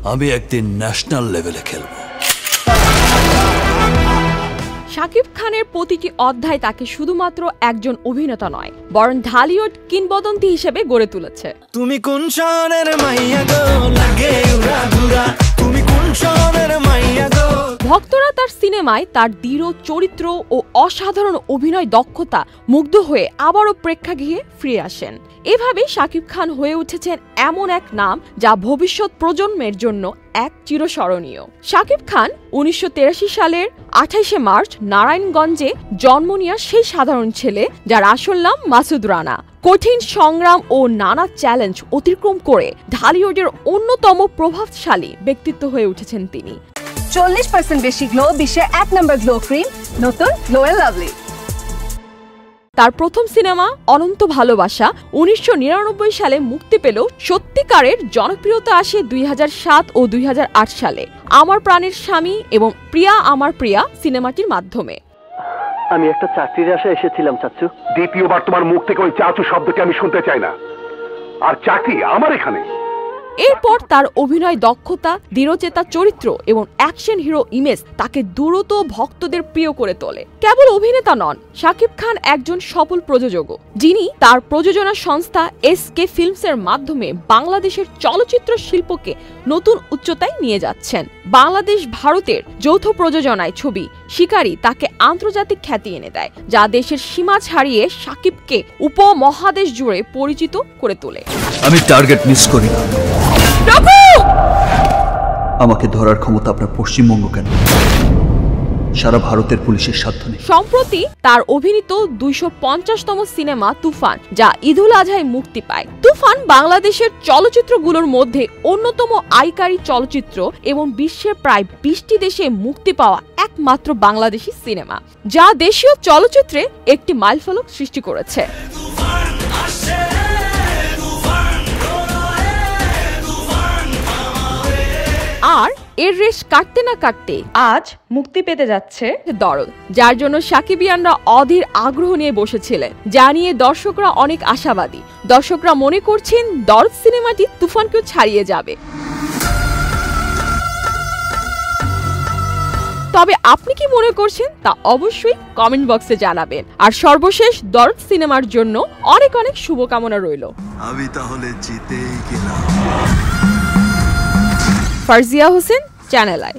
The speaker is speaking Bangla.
আমি একদিন ন্যাশনাল লেভেলে খেলব। শাকিব খানের প্রতিটি অধ্যায় তাকে শুধুমাত্র একজন অভিনেতা নয়, বরং ঢালিউড কিংবদন্তি হিসেবে গড়ে তুলেছে। তুমি কোন শহরের মাইয়া গো, লাগে উড়াধুরা, তুমি কোন শহরের মাইয়া গো। ভক্তরা তার সিনেমায় তার দৃঢ় চরিত্র ও অসাধারণ অভিনয় দক্ষতা মুগ্ধ হয়ে আবারও প্রেক্ষাগৃহে ফিরে আসেন। এভাবে শাকিব খান হয়ে উঠেছেন এমন এক নাম যা ভবিষ্যৎ প্রজন্মের জন্য এক চিরস্মরণীয়। শাকিব খান 1983 সালের 28শে মার্চ নারায়ণগঞ্জে জন্ম নেওয়া সেই সাধারণ ছেলে যার আসল নাম মাসুদ রানা। কঠিন সংগ্রাম ও নানা চ্যালেঞ্জ অতিক্রম করে ঢালিউডের অন্যতম প্রভাবশালী ব্যক্তিত্ব হয়ে উঠেছেন তিনি। 40% বেশি গ্লো, বিশ্বের 1 নম্বর গ্লো ক্রিম, নতুন গ্লো এন্ড লাভলি। তার প্রথম সিনেমা অনন্ত ভালোবাসা 1999 সালে মুক্তি পেল। সত্যিকারের জনপ্রিয়তা আসে 2007 ও 2008 সালে আমার প্রাণের স্বামী এবং প্রিয়া আমার প্রিয়া সিনেমাটির মাধ্যমে। আমি একটা চাকরির আশায় এসেছিলাম চাচু। দ্বিতীয়বার তোমার মুখ থেকে ওই চাচু শব্দটি আমি শুনতে চাই না। আর চাকরি আমার এখানে। এরপর তার অভিনয় দক্ষতা, দৃঢ়চেতা চরিত্র এবং অ্যাকশন হিরো ইমেজ তাকে দ্রুত ভক্তদের প্রিয় করে তোলে। কেবল অভিনেতা নন, শাকিব খান একজন সফল প্রযোজকও, যিনি তার প্রযোজনা সংস্থা এসকে ফিল্মসের মাধ্যমে বাংলাদেশের চলচ্চিত্র শিল্পকে নতুন উচ্চতায় নিয়ে যাচ্ছেন। বাংলাদেশ ভারতের যৌথ প্রযোজনায় ছবি শিকারী তাকে আন্তর্জাতিক খ্যাতি এনে দেয়, যা দেশের সীমা ছাড়িয়ে শাকিবকে উপমহাদেশ জুড়ে পরিচিত করে তোলে। আমি টার্গেট মিস করি না। আমাকে ধরার ক্ষমতা আপনার পশ্চিমবঙ্গ কেন, সারা ভারতের পুলিশের সাধ্য নেই। সম্প্রতি তার অভিনীত 250তম সিনেমা তুফান, যা ঈদুল আজহায় মুক্তি পায়। তুফান বাংলাদেশের চলচ্চিত্রগুলোর মধ্যে অন্যতম আয়কারী চলচ্চিত্র এবং বিশ্বের প্রায় 20টি দেশে মুক্তি পাওয়া একমাত্র বাংলাদেশি সিনেমা, যা দেশীয় চলচ্চিত্রে একটি মাইলফলক সৃষ্টি করেছে। আর এর রেশ কাটতে না কাটতে আজ মুক্তি পেতে যাচ্ছে দরদ, যার জন্য সাকিবিয়ানরা অধীর আগ্রহ নিয়ে বসেছিলেন, যা নিয়ে দর্শকরা অনেক আশাবাদী। দর্শকরা মনে করছেন দরদ সিনেমাটি তুফানকেও ছাড়িয়ে যাবে। তবে আপনি কি মনে করছেন তা অবশ্যই কমেন্ট বক্সে জানাবেন। আর সর্বশেষ দরদ সিনেমার জন্য অনেক অনেক শুভকামনা রইল। আমি তাহলে জিতেই গেলাম। ফারজিয়া হোসেন, চ্যানেল আই।